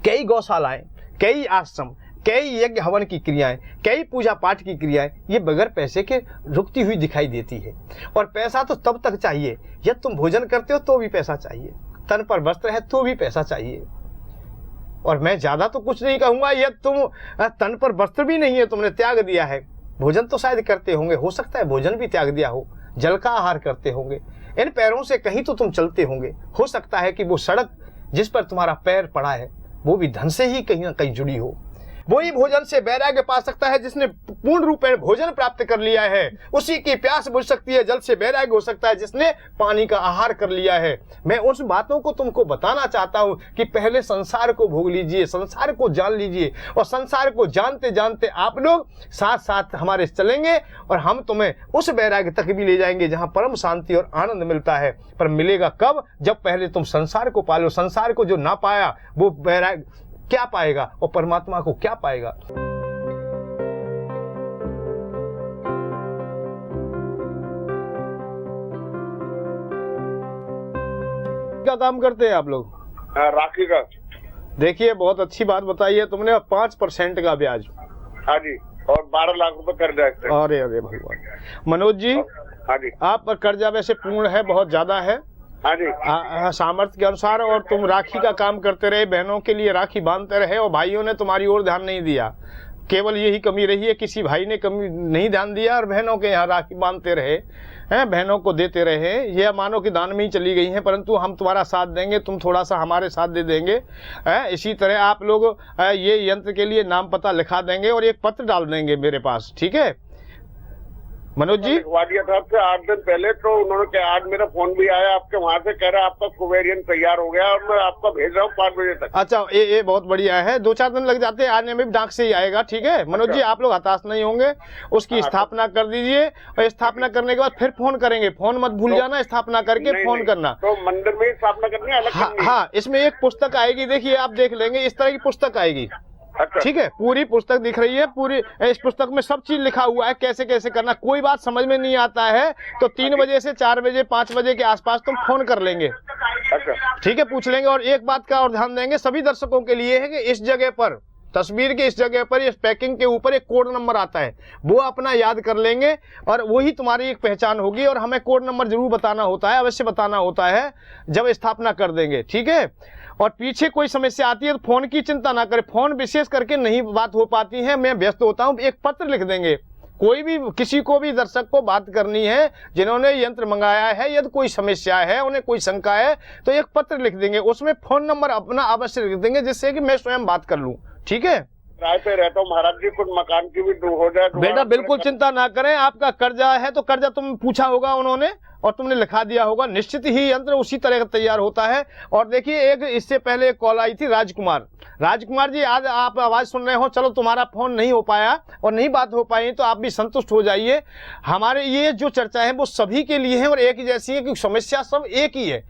कई गौशालाएं, कई आश्रम, कई यज्ञ हवन की क्रियाएं, कई पूजा पाठ की क्रियाएं ये बगैर पैसे के रुकती हुई दिखाई देती है। और पैसा तो तब तक चाहिए यदि तुम भोजन करते हो तो भी पैसा चाहिए, तन पर वस्त्र है तो भी पैसा चाहिए। और मैं ज्यादा तो कुछ नहीं कहूंगा, यदि तुम तन पर वस्त्र भी नहीं है, तुमने त्याग दिया है, भोजन तो शायद करते होंगे, हो सकता है भोजन भी त्याग दिया हो, जल का आहार करते होंगे, इन पैरों से कहीं तो तुम चलते होंगे, हो सकता है कि वो सड़क जिस पर तुम्हारा पैर पड़ा है वो भी धन से ही कहीं ना कहीं जुड़ी हो। वही भोजन से वैराग्य पा सकता है जिसने पूर्ण रूप में भोजन प्राप्त कर लिया है, उसी की प्यास बुझ सकती है। जल से वैराग्य हो सकता है जिसने पानी का आहार कर लिया है। मैं उस बातों को तुमको बताना चाहता हूं कि पहले संसार को भोग लीजिए, संसार को जान लीजिए, और संसार को जानते जानते आप लोग साथ साथ हमारे चलेंगे और हम तुम्हें उस वैराग्य तक भी ले जाएंगे जहां परम शांति और आनंद मिलता है। पर मिलेगा कब? जब पहले तुम संसार को पालो। संसार को जो ना पाया वो वैराग्य क्या पाएगा और परमात्मा को क्या पाएगा? क्या काम करते हैं आप लोग? राखी का। देखिए बहुत अच्छी बात बताई है तुमने, 5% का ब्याज। हाँ जी, और 12 लाख रुपए कर्जा है। अरे अरे भगवान। मनोज जी, हाँ जी, आप पर कर्जा वैसे पूर्ण है, बहुत ज्यादा है। हाँ जी, सामर्थ्य के अनुसार, और तुम राखी का काम करते रहे, बहनों के लिए राखी बांधते रहे, और भाइयों ने तुम्हारी ओर ध्यान नहीं दिया। केवल यही कमी रही है, किसी भाई ने कमी नहीं ध्यान दिया और बहनों के यहाँ राखी बांधते रहे हैं, बहनों को देते रहे। ये मानो कि दान में ही चली गई हैं, परंतु हम तुम्हारा साथ देंगे, तुम थोड़ा सा हमारे साथ दे देंगे। इसी तरह आप लोग ये यंत्र के लिए नाम पता लिखा देंगे और एक पत्र डाल देंगे मेरे पास, ठीक है मनोज जी? लिखवा दिया था आपसे 8 दिन पहले, तो उन्होंने कहा, आज मेरा फोन भी आया आपके वहाँ से, कह रहा है आपका कुबेरियन तैयार हो गया और मैं आपका भेज रहा हूँ 5 बजे तक। अच्छा, ये बहुत बढ़िया है। 2-4 दिन लग जाते हैं, आने में भी डाक से ही आएगा, ठीक है मनोज जी? आप लोग हताश नहीं होंगे, उसकी स्थापना कर दीजिए, और स्थापना करने के बाद फिर फोन करेंगे। फोन मत भूल जाना, स्थापना करके फोन करना। तो मंदिर में ही स्थापना करनी है, अलग? हाँ, इसमें एक पुस्तक आएगी, देखिए आप देख लेंगे, इस तरह की पुस्तक आएगी, ठीक है? पूरी पुस्तक दिख रही है, पूरी इस पुस्तक में सब चीज लिखा हुआ है, कैसे कैसे करना। कोई बात समझ में नहीं आता है तो 3 बजे से 4 बजे 5 बजे के आसपास तुम फोन कर लेंगे, ठीक है? पूछ लेंगे। और एक बात का और ध्यान देंगे सभी दर्शकों के लिए है कि इस जगह पर, तस्वीर के इस जगह पर, इस पैकिंग के ऊपर एक कोड नंबर आता है, वो अपना याद कर लेंगे और वही तुम्हारी एक पहचान होगी। और हमें कोड नंबर जरूर बताना होता है, अवश्य बताना होता है जब स्थापना कर देंगे, ठीक है? और पीछे कोई समस्या आती है तो फोन की चिंता ना करें, फोन विशेष करके नहीं बात हो पाती है, मैं व्यस्त होता हूं। एक पत्र लिख देंगे, कोई भी किसी को भी दर्शक को बात करनी है जिन्होंने यंत्र मंगाया है, यदि कोई समस्या है, उन्हें कोई शंका है, तो एक पत्र लिख देंगे, उसमें फोन नंबर अपना अवश्य लिख देंगे जिससे कि मैं स्वयं बात कर लूं, ठीक है? किराए पे रहता हूँ महाराज जी, कुछ मकान की भी हो जाए। बेटा बिल्कुल चिंता ना करें, आपका कर्जा है तो कर्जा तुम पूछा होगा उन्होंने और तुमने लिखा दिया होगा, निश्चित ही यंत्र उसी तरह का तैयार होता है। और देखिए, एक इससे पहले एक कॉल आई थी राजकुमार जी, आज आप आवाज सुन रहे हो, चलो तुम्हारा फोन नहीं हो पाया और नहीं बात हो पाई तो आप भी संतुष्ट हो जाइए। हमारे ये जो चर्चा है वो सभी के लिए है और एक ही जैसी है, क्योंकि समस्या सब एक ही है।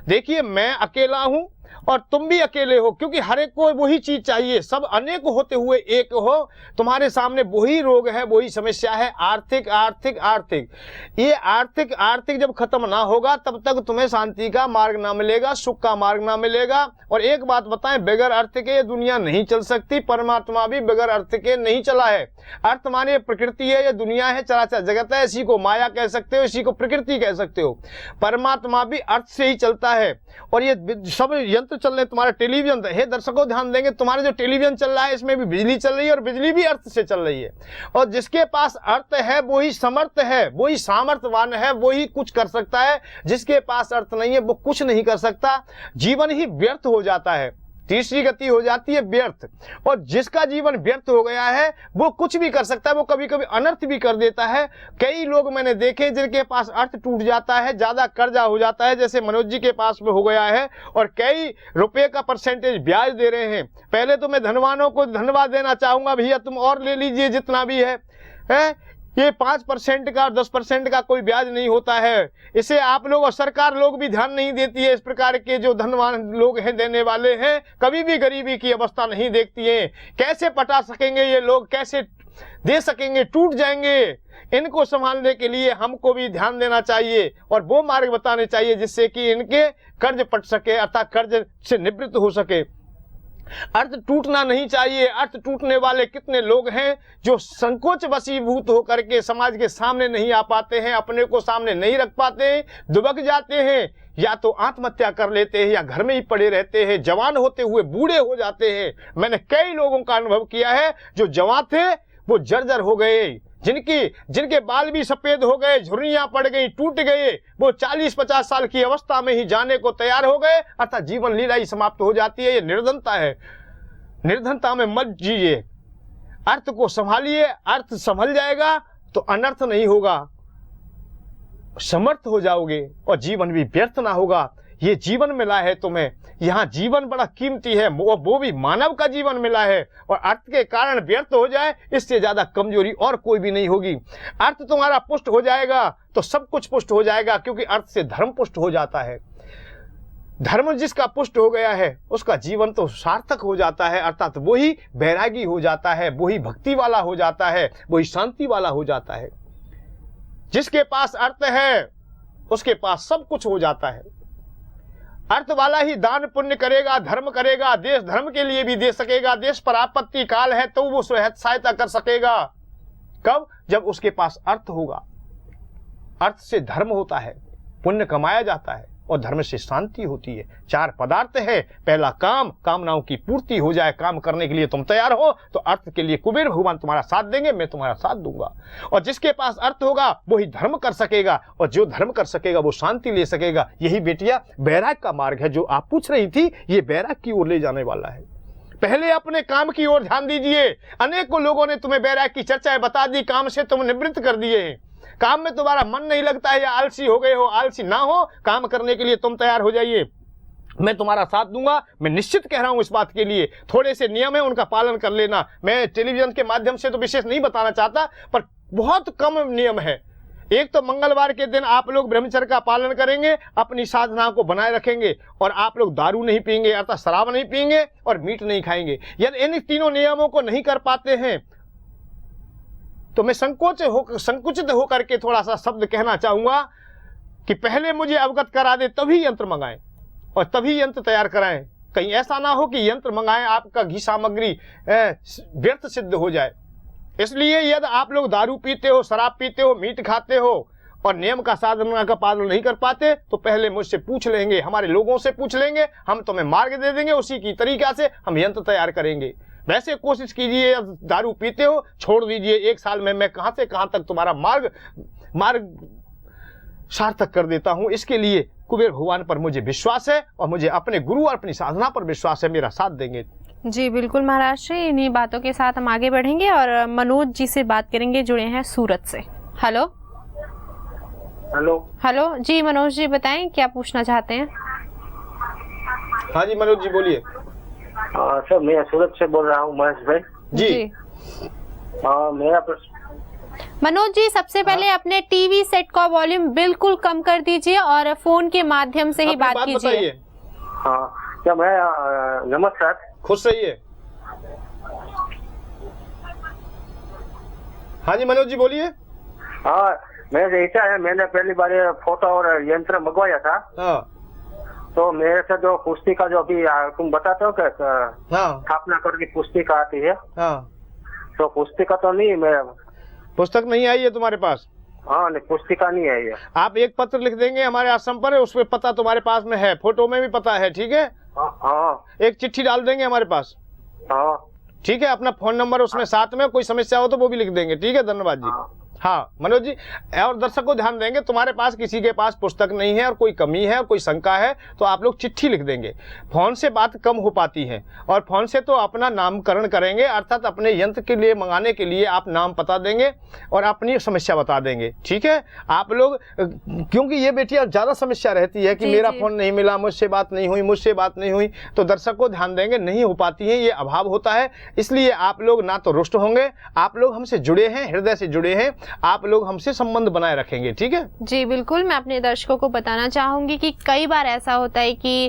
देखिए, मैं अकेला हूं और तुम भी अकेले हो, क्योंकि हर एक को वही चीज चाहिए, सब अनेक होते हुए एक हो। तुम्हारे सामने वही रोग है, वही समस्या है, आर्थिक आर्थिक आर्थिक। ये आर्थिक आर्थिक जब खत्म ना होगा तब तक तुम्हें शांति का मार्ग ना मिलेगा, सुख का मार्ग ना मिलेगा। और एक बात बताएं, बगैर अर्थ के ये दुनिया नहीं चल सकती, परमात्मा भी बगैर अर्थ के नहीं चला है। अर्थ माने प्रकृति है, ये दुनिया है, चराचर जगत है, इसी को माया कह सकते हो, इसी को प्रकृति कह सकते हो। परमात्मा भी अर्थ से ही चलता है। और ये सब यंत्र चल रहे, तुम्हारा टेलीविजन है, दर्शकों ध्यान देंगे, तुम्हारे जो टेलीविजन चल रहा है इसमें भी बिजली चल रही है और बिजली भी अर्थ से चल रही है। और जिसके पास अर्थ है वही समर्थ है, वही सामर्थ्यवान है, वही कुछ कर सकता है। जिसके पास अर्थ नहीं है वो कुछ नहीं कर सकता, जीवन ही व्यर्थ हो जाता है, तीसरी गति हो जाती है व्यर्थ। और जिसका जीवन व्यर्थ हो गया है वो कुछ भी कर सकता है, वो कभी कभी अनर्थ भी कर देता है। कई लोग मैंने देखे जिनके पास अर्थ टूट जाता है, ज्यादा कर्जा हो जाता है, जैसे मनोज जी के पास में हो गया है, और कई रुपए का परसेंटेज ब्याज दे रहे हैं। पहले तो मैं धनवानों को धन्यवाद देना चाहूंगा, भैया तुम और ले लीजिए जितना भी है? ये 5% का और 10% का कोई ब्याज नहीं होता है। इसे आप लोग और सरकार लोग भी ध्यान नहीं देती है। इस प्रकार के जो धनवान लोग हैं, देने वाले हैं, कभी भी गरीबी की अवस्था नहीं देखती है। कैसे पटा सकेंगे ये लोग, कैसे दे सकेंगे, टूट जाएंगे। इनको संभालने के लिए हमको भी ध्यान देना चाहिए और वो मार्ग बताने चाहिए जिससे कि इनके कर्ज पट सके, अर्थात कर्ज से निवृत्त हो सके। अर्थ टूटना नहीं चाहिए। अर्थ टूटने वाले कितने लोग हैं जो संकोच वशीभूत होकर के समाज के सामने नहीं आ पाते हैं, अपने को सामने नहीं रख पाते हैं, दुबक जाते हैं, या तो आत्महत्या कर लेते हैं या घर में ही पड़े रहते हैं, जवान होते हुए बूढ़े हो जाते हैं। मैंने कई लोगों का अनुभव किया है जो जवान थे वो जर्जर हो गए, जिनके बाल भी सफेद हो गए, झुर्रियां पड़ गई, टूट गए, वो 40-50 साल की अवस्था में ही जाने को तैयार हो गए, अर्थात जीवन लीला ही समाप्त हो जाती है। ये निर्धनता है। निर्धनता में मत जिए, अर्थ को संभालिए। अर्थ संभल जाएगा तो अनर्थ नहीं होगा, समर्थ हो जाओगे और जीवन भी व्यर्थ ना होगा। ये जीवन मिला है तुम्हें, यहाँ जीवन बड़ा कीमती है, वो भी मानव का जीवन मिला है, और अर्थ के कारण व्यर्थ हो जाए इससे ज्यादा कमजोरी और कोई भी नहीं होगी। अर्थ तुम्हारा पुष्ट हो जाएगा तो सब कुछ पुष्ट हो जाएगा, क्योंकि अर्थ से धर्म पुष्ट हो जाता है। धर्म जिसका पुष्ट हो गया है उसका जीवन तो सार्थक हो जाता है, अर्थात वही बैरागी हो जाता है, वही भक्ति वाला हो जाता है, वही शांति वाला हो जाता है। जिसके पास अर्थ है उसके पास सब कुछ हो जाता है। अर्थ वाला ही दान पुण्य करेगा, धर्म करेगा, देश धर्म के लिए भी दे सकेगा। देश पर आपत्ति काल है तो वो सहायता कर सकेगा। कब? जब उसके पास अर्थ होगा। अर्थ से धर्म होता है, पुण्य कमाया जाता है, और धर्म से शांति होती है। 4 पदार्थ है। पहला काम, कामनाओं की पूर्ति हो जाए, काम करने के लिए तुम तैयार हो तो अर्थ के लिए कुबेर भगवान तुम्हारा साथ देंगे, मैं तुम्हारा साथ दूंगा। और जिसके पास अर्थ होगा वो ही धर्म कर सकेगा, और जो धर्म कर सकेगा वो शांति ले सकेगा। यही बेटिया बैराग का मार्ग है जो आप पूछ रही थी, ये बैराग की ओर ले जाने वाला है। पहले अपने काम की ओर ध्यान दीजिए। अनेकों लोगों ने तुम्हें बैराग की चर्चाएं बता दी, काम से तुम निवृत्त कर दिए हैं। काम में तुम्हारा मन नहीं लगता है या आलसी हो गए हो, आलसी ना हो, काम करने के लिए तुम तैयार हो जाइए, मैं तुम्हारा साथ दूंगा। मैं निश्चित कह रहा हूं इस बात के लिए। थोड़े से नियम है उनका पालन कर लेना। मैं टेलीविजन के माध्यम से तो विशेष नहीं बताना चाहता, पर बहुत कम नियम है। एक तो मंगलवार के दिन आप लोग ब्रह्मचर्य का पालन करेंगे, अपनी साधना को बनाए रखेंगे, और आप लोग दारू नहीं पीएंगे अर्थात शराब नहीं पीएंगे, और मीट नहीं खाएंगे। यदि इन तीनों नियमों को नहीं कर पाते हैं तो मैं संकुचित होकर के थोड़ा सा शब्द कहना चाहूंगा कि पहले मुझे अवगत करा दे तभी यंत्र मंगाएं और तभी यंत्र तैयार कराएं। कहीं ऐसा ना हो कि यंत्र मंगाएं आपका घी सामग्री व्यर्थ सिद्ध हो जाए। इसलिए यदि आप लोग दारू पीते हो, शराब पीते हो, मीट खाते हो और नियम का साधना का पालन नहीं कर पाते तो पहले मुझसे पूछ लेंगे, हमारे लोगों से पूछ लेंगे, हम तुम्हें मार्ग दे देंगे, उसी की तरीका से हम यंत्र तैयार करेंगे। वैसे कोशिश कीजिए, दारू पीते हो छोड़ दीजिए, 1 साल में मैं कहां से कहां तक तुम्हारा मार्ग सार्थक कर देता हूं। इसके लिए कुबेर भगवान पर मुझे विश्वास है और मुझे अपने गुरु और अपनी साधना पर विश्वास है, मेरा साथ देंगे। जी बिल्कुल महाराज जी, इन्हीं बातों के साथ हम आगे बढ़ेंगे और मनोज जी से बात करेंगे, जुड़े हैं सूरत से। हेलो हेलो जी मनोज जी, बताएं क्या पूछना चाहते हैं। हाँ जी मनोज जी बोलिए। सर मैं सूरत से बोल रहा हूँ, महेश भाई जी। मेरा प्रश्न, मनोज जी सबसे पहले अपने टीवी सेट का वॉल्यूम बिल्कुल कम कर दीजिए और फोन के माध्यम से ही बात कीजिए। हाँ क्या मैं नमस्कार, खुश रहिए। हाँ जी मनोज जी बोलिए। हाँ मेरे ऐसा है, मैंने पहली बार फोटो और यंत्र मंगवाया था। हाँ तो मेरे से जो पुस्तिका जो अभी तुम बताते हो कि हाँ स्थापना करके पुस्तिका आती है, हाँ तो पुस्तिका तो नहीं, मैं पुस्तक नहीं आई है तुम्हारे पास? हाँ नहीं, पुस्तिका नहीं आई है। आप एक पत्र लिख देंगे हमारे आश्रम पर, उसमें पता तुम्हारे पास में है, फोटो में भी पता है, ठीक है? हाँ एक चिट्ठी डाल देंगे हमारे पास, हाँ ठीक है? अपना फोन नंबर उसमें साथ में, कोई समस्या हो तो वो भी लिख देंगे, ठीक है? धन्यवाद जी। हाँ मनोज जी, और दर्शक को ध्यान देंगे, तुम्हारे पास किसी के पास पुस्तक नहीं है और कोई कमी है और कोई शंका है तो आप लोग चिट्ठी लिख देंगे। फोन से बात कम हो पाती है, और फोन से तो अपना नामकरण करेंगे, अर्थात अपने यंत्र के लिए मंगाने के लिए आप नाम पता देंगे और अपनी समस्या बता देंगे, ठीक है? आप लोग, क्योंकि ये बेटियां ज्यादा समस्या रहती है कि मेरा फोन नहीं मिला, मुझसे बात नहीं हुई, तो दर्शक को ध्यान देंगे, नहीं हो पाती है, ये अभाव होता है। इसलिए आप लोग ना तो रुष्ट होंगे, आप लोग हमसे जुड़े हैं, हृदय से जुड़े हैं, आप लोग हमसे संबंध बनाए रखेंगे। ठीक है जी बिल्कुल, मैं अपने दर्शकों को बताना चाहूंगी कि कई बार ऐसा होता है कि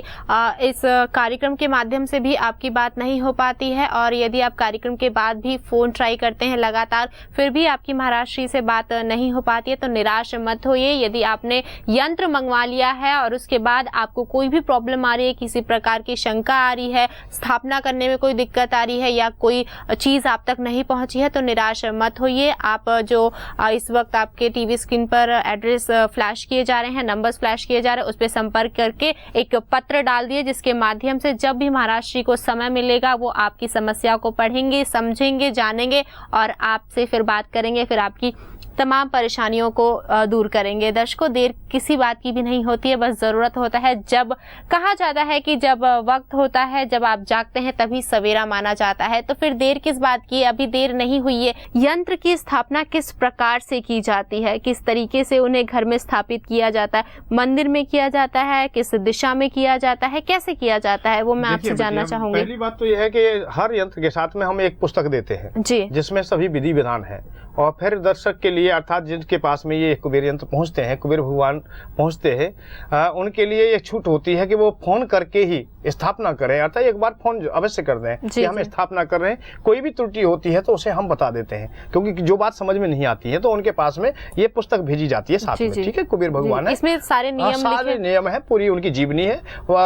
इस कार्यक्रम के माध्यम से भी आपकी बात नहीं हो पाती है, और यदि आप कार्यक्रम के बाद भी फोन ट्राई करते हैं लगातार, फिर भी आपकी महाराष्ट्री से बात नहीं हो पाती है, तो निराश मत होइए। यदि आपने यंत्र मंगवा लिया है और उसके बाद आपको कोई भी प्रॉब्लम आ रही है, किसी प्रकार की शंका आ रही है, स्थापना करने में कोई दिक्कत आ रही है या कोई चीज आप तक नहीं पहुंची है, तो निराश मत होइए। आप जो इस वक्त आपके टीवी स्क्रीन पर एड्रेस फ्लैश किए जा रहे हैं, नंबर्स फ्लैश किए जा रहे हैं, उस पर संपर्क करके एक पत्र डाल दिए, जिसके माध्यम से जब भी महाराष्ट्री को समय मिलेगा वो आपकी समस्या को पढ़ेंगे, समझेंगे, जानेंगे और आपसे फिर बात करेंगे, फिर आपकी तमाम परेशानियों को दूर करेंगे। दर्शकों, देर किसी बात की भी नहीं होती है, बस जरूरत होता है, जब कहा जाता है कि जब वक्त होता है, जब आप जागते हैं तभी सवेरा माना जाता है, तो फिर देर किस बात की, अभी देर नहीं हुई है। यंत्र की स्थापना किस प्रकार से की जाती है, किस तरीके से उन्हें घर में स्थापित किया जाता है, मंदिर में किया जाता है, किस दिशा में किया जाता है, कैसे किया जाता है, वो मैं आपसे जानना चाहूंगी। पहली बात तो यह है कि हर यंत्र के साथ में हम एक पुस्तक देते हैं जी, जिसमें सभी विधि विधान है, और फिर दर्शक के लिए अर्थात जिनके पास में ये कुबेर यंत्र पहुंचते हैं, कुबेर भगवान पहुंचते हैं, उनके लिए एक छूट होती है कि वो फोन करके ही स्थापना करें, अर्थात एक बार फोन अवश्य कर दें कि हम स्थापना कर रहे हैं। कोई भी त्रुटि होती है तो उसे हम बता देते हैं, क्योंकि जो बात समझ में नहीं आती है तो उनके पास में ये पुस्तक भेजी जाती है साथ में। ठीक है, कुबेर भगवान है, इसमें सारे नियम है, पूरी उनकी जीवनी है,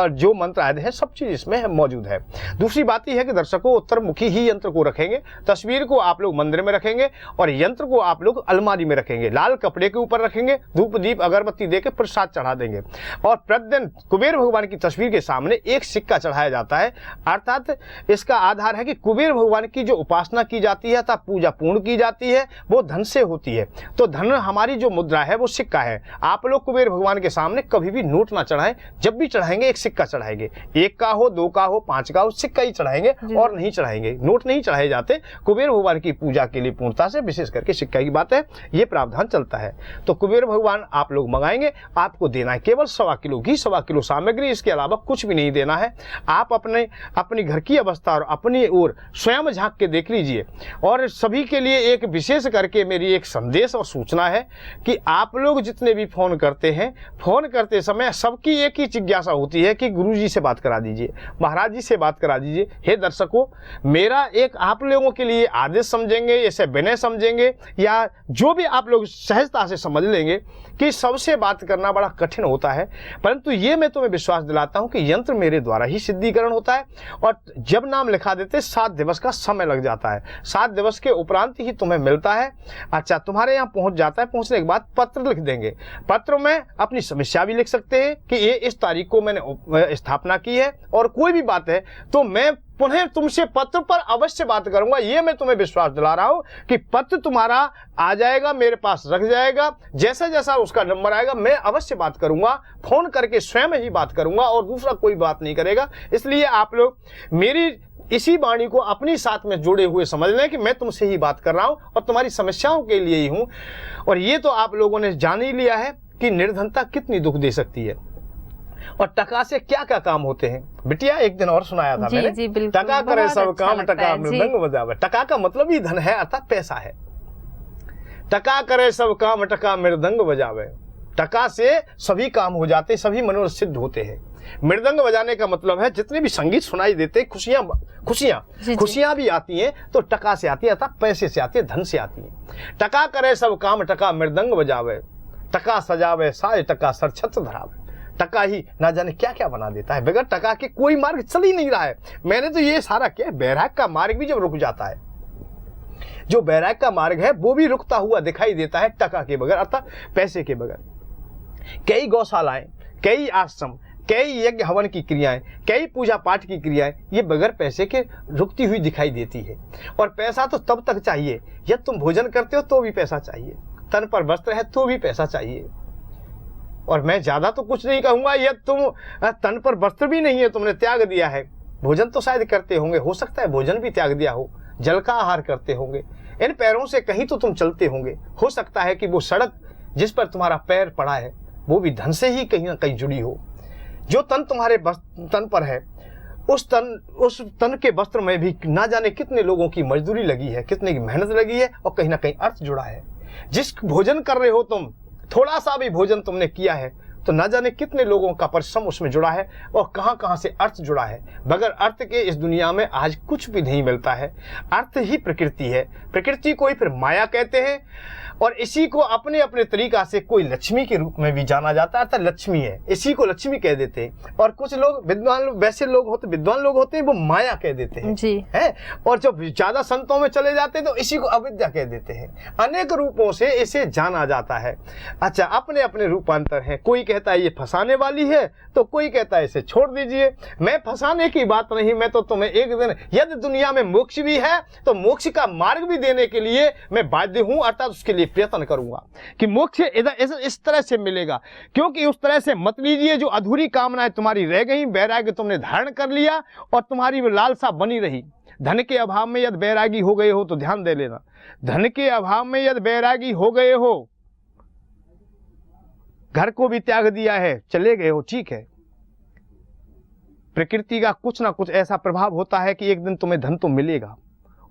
जो मंत्र आदि है सब चीज इसमें मौजूद है। दूसरी बात यह है कि दर्शकों उत्तरमुखी ही यंत्र को रखेंगे, तस्वीर को आप लोग मंदिर में रखेंगे और यंत्र को आप लोग अलमारी में रखेंगे, लाल कपड़े के ऊपर रखेंगे, धूप दीप अगरबत्ती देकर प्रसाद चढ़ा देंगे, और प्रतिदिन कुबेर भगवान की तस्वीर के सामने एक सिक्का चढ़ाया जाता है। अर्थात इसका आधार है कि कुबेर भगवान की जो उपासना की जाती है अर्थात पूजा पूर्ण की जाती है वो धन से होती है, तो धन हमारी जो मुद्रा है वो सिक्का है। आप लोग कुबेर भगवान के सामने कभी भी नोट ना चढ़ाएं, जब भी चढ़ाएंगे एक सिक्का चढ़ाएंगे, 1 का हो, 2 का हो, 5 का हो, सिक्का ही चढ़ाएंगे और नहीं चढ़ाएंगे, नोट नहीं चढ़ाए जाते। कुबेर भगवान की पूजा के लिए पूर्णता से विशेष करके सिक्का की बात है, ये प्रावधान चलता है। तो कुबेर भगवान आप लोग मंगाएंगे, आपको देना है केवल 1.25 किलो घी, 1.25 किलो सामग्री, इसके अलावा कुछ भी नहीं देना है। आप अपनी घर की अवस्था और अपनी ओर स्वयं झांक के देख लीजिए। और सभी के लिए एक विशेष करके मेरी एक संदेश और सूचना है कि आप लोग जितने भी फोन करते हैं, फोन करते समय सबकी एक ही जिज्ञासा होती है कि गुरुजी से बात करा दीजिए, महाराज जी से बात करा दीजिए। हे दर्शकों, मेरा एक आप लोगों के लिए आदेश समझेंगे, इसे विनय समझेंगे, या जो भी आप लोग सहजता से समझ लेंगे कि सबसे बात करना बड़ा कठिन होता है, परंतु ये मैं तुम्हें विश्वास दिलाता हूं कि यंत्र मेरे द्वारा ही सिद्धीकरण होता है। और जब नाम लिखा देते 7 दिवस का समय लग जाता है, 7 दिवस के उपरांत ही तुम्हें मिलता है। अच्छा, तुम्हारे यहाँ पहुंच जाता है, पहुंचने के बाद पत्र लिख देंगे, पत्र में अपनी समस्या भी लिख सकते हैं कि ये इस तारीख को मैंने स्थापना की है और कोई भी बात है तो मैं पुनः तुमसे पत्र पर अवश्य बात करूंगा। ये मैं तुम्हें विश्वास दिला रहा हूं कि पत्र तुम्हारा आ जाएगा, मेरे पास रख जाएगा, जैसा जैसा उसका नंबर आएगा मैं अवश्य बात करूंगा, फोन करके स्वयं ही बात करूंगा और दूसरा कोई बात नहीं करेगा। इसलिए आप लोग मेरी इसी वाणी को अपनी साथ में जोड़े हुए समझ लें कि मैं तुमसे ही बात कर रहा हूं और तुम्हारी समस्याओं के लिए ही हूं। और ये तो आप लोगों ने जान ही लिया है कि निर्धनता कितनी दुख दे सकती है और टका से क्या क्या काम होते हैं। बिटिया एक दिन और सुनाया था मैंने, टका करे सब काम, टका मृदंग बजावे। टका का मतलब ही धन है अर्थात पैसा है। टका करे सब काम, टका मृदंग बजावे। टका से सभी काम हो जाते, सभी मनोरथ सिद्ध होते हैं। मृदंग बजाने का मतलब है जितने भी संगीत सुनाई देते, खुशियां भी आती हैं तो टका से आती है अर्थात पैसे से आती है, धन से आती है। टका करे सब काम, टका मृदंग बजावे। टका सजावे साज, टका सर छत्र धरावे। टका ही ना जाने क्या क्या बना देता है। बगैर टका के कोई मार्ग चल ही नहीं रहा है। मैंने तो ये सारा किया। बैराग का मार्ग भी जब रुक जाता है, जो बैराग का मार्ग है वो भी रुकता हुआ दिखाई देता है टका के बगैर अर्थात पैसे के बगैर। कई गौशालाएं, कई आश्रम, कई यज्ञ हवन की क्रियाएं, कई पूजा पाठ की क्रियाएं ये बगैर पैसे के रुकती हुई दिखाई देती है। और पैसा तो तब तक चाहिए यदि तुम भोजन करते हो तो भी पैसा चाहिए, तन पर वस्त्र है तो भी पैसा चाहिए। और मैं ज्यादा तो कुछ नहीं कहूंगा, यदि तुम तन पर वस्त्र भी नहीं है, तुमने त्याग दिया है, भोजन तो शायद करते होंगे, हो सकता है भोजन भी त्याग दिया हो, जल का आहार करते होंगे, इन पैरों से कहीं तो तुम चलते होंगे, हो सकता है कि वो सड़क जिस पर तुम्हारा पैर पड़ा है वो भी धन से ही कहीं ना कहीं जुड़ी हो। जो तन तुम्हारे तन पर है उस तन के वस्त्र में भी ना जाने कितने लोगों की मजदूरी लगी है, कितने की मेहनत लगी है और कहीं ना कहीं अर्थ जुड़ा है। जिस भोजन कर रहे हो तुम, थोड़ा सा भी भोजन तुमने किया है तो न जाने कितने लोगों का परिश्रम उसमें जुड़ा है और कहां कहां से अर्थ जुड़ा है। बगैर अर्थ के इस दुनिया में आज कुछ भी नहीं मिलता है। अर्थ ही प्रकृति है, प्रकृति को ही फिर माया कहते हैं और इसी को अपने अपने तरीका से कोई लक्ष्मी के रूप में भी जाना जाता है, अर्थात लक्ष्मी है, इसी को लक्ष्मी कह देते हैं। और कुछ लोग विद्वान, वैसे लोग होते, विद्वान लोग होते हैं, वो माया कह देते हैं जी है। और जब ज्यादा संतों में चले जाते हैं तो इसी को अविद्या कह देते हैं। अनेक रूपों से इसे जाना जाता है। अच्छा, अपने अपने रूपांतर हैं। कोई कहता है ये फंसाने वाली है तो कोई कहता है इसे छोड़ दीजिए। मैं फंसाने की बात नहीं, मैं तो तुम्हें एक दिन, यदि दुनिया में मोक्ष भी है तो मोक्ष का मार्ग भी देने के लिए मैं बाध्य हूं, अर्थात उसके लिए प्रयत्न करूंगा कि मोक्ष इस तरह से मिलेगा। क्योंकि उस तरह से मत लीजिए जो अधूरी कामनाएं तुम्हारी रह गई, वैराग्य तुमने धारण कर लिया और तुम्हारी वो लालसा बनी रही। धन के अभाव में यदि बैरागी हो गए हो तो ध्यान दे लेना, धन के अभाव में यदि बैरागी हो गए हो, घर को भी त्याग दिया है, चले गए हो, ठीक है, प्रकृति का कुछ ना कुछ ऐसा प्रभाव होता है कि एक दिन तुम्हें धन तो मिलेगा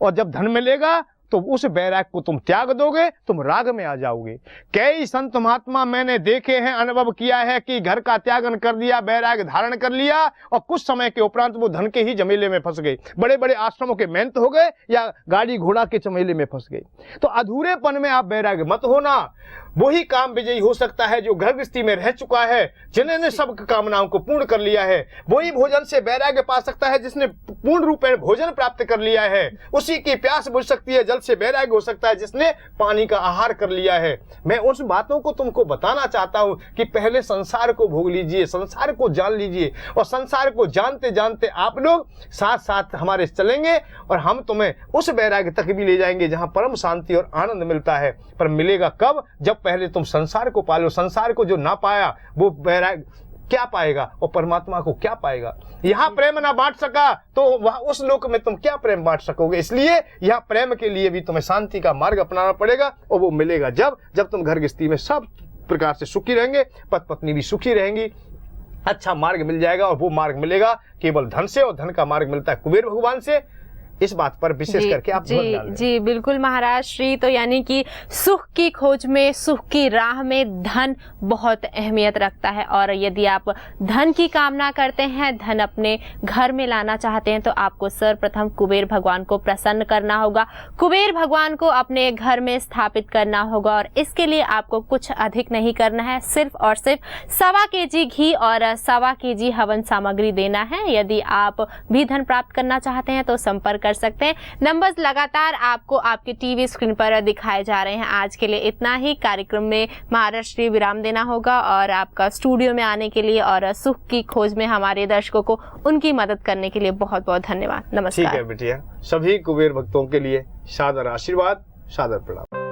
और जब धन मिलेगा तो उस बैराग को तुम त्याग दोगे, तुम राग में आ जाओगे। कई संत महात्मा मैंने देखे हैं, अनुभव किया है कि घर का त्यागन कर दिया, बैराग धारण कर लिया और कुछ समय के उपरांत वो धन के ही झमेले में फंस गए, बड़े बड़े आश्रमों के मेहनत हो गए या गाड़ी घोड़ा के झमेले में फंस गए। तो अधूरेपन में आप बैराग मत होना। वही काम विजयी हो सकता है जो घर गृहस्थी में रह चुका है, जिन्होंने सब कामनाओं को पूर्ण कर लिया है। वही भोजन से बैराग्य पा सकता है जिसने पूर्ण रूप में भोजन प्राप्त कर लिया है। उसी की प्यास बुझ सकती है, जल से बैराग्य हो सकता है जिसने पानी का आहार कर लिया है। मैं उस बातों को तुमको बताना चाहता हूं कि पहले संसार को भोग लीजिए, संसार को जान लीजिए और संसार को जानते जानते आप लोग साथ साथ हमारे चलेंगे और हम तुम्हें उस बैराग्य तक भी ले जाएंगे जहां परम शांति और आनंद मिलता है। पर मिलेगा कब? जब पहले तुम संसार को पालो। संसार को जो ना पाया वो बैराग क्या पाएगा और परमात्मा को क्या पाएगा? यहाँ प्रेम ना बांट सका तो वह उस लोक में तुम क्या प्रेम बांट सकोगे? इसलिए यहाँ प्रेम के लिए भी तुम्हें शांति का मार्ग अपनाना पड़ेगा और वो मिलेगा जब तुम घर गृहस्थी में सब प्रकार से सुखी रहेंगे, पति पत्नी भी सुखी रहेंगी, अच्छा मार्ग मिल जाएगा। और वो मार्ग मिलेगा केवल धन से, और धन का मार्ग मिलता है कुबेर भगवान से। इस बात पर विशेष करके आप ध्यान दें। जी बिल्कुल महाराज श्री। तो यानी कि सुख की खोज में, सुख की राह में धन बहुत अहमियत रखता है और यदि आप धन की कामना करते हैं, धन अपने घर में लाना चाहते हैं तो आपको सर्वप्रथम कुबेर भगवान को प्रसन्न करना होगा, कुबेर भगवान को अपने घर में स्थापित करना होगा। और इसके लिए आपको कुछ अधिक नहीं करना है, सिर्फ और सिर्फ 1.25 kg घी और 1.25 kg हवन सामग्री देना है। यदि आप भी धन प्राप्त करना चाहते हैं तो संपर्क कर सकते हैं। नंबर्स लगातार आपको आपके टीवी स्क्रीन पर दिखाए जा रहे हैं। आज के लिए इतना ही। कार्यक्रम में महाराज श्री विराम देना होगा और आपका स्टूडियो में आने के लिए और सुख की खोज में हमारे दर्शकों को उनकी मदद करने के लिए बहुत बहुत धन्यवाद। नमस्कार। ठीक है बिटिया, सभी कुबेर भक्तों के लिए सादर आशीर्वाद, सादर प्रणाम।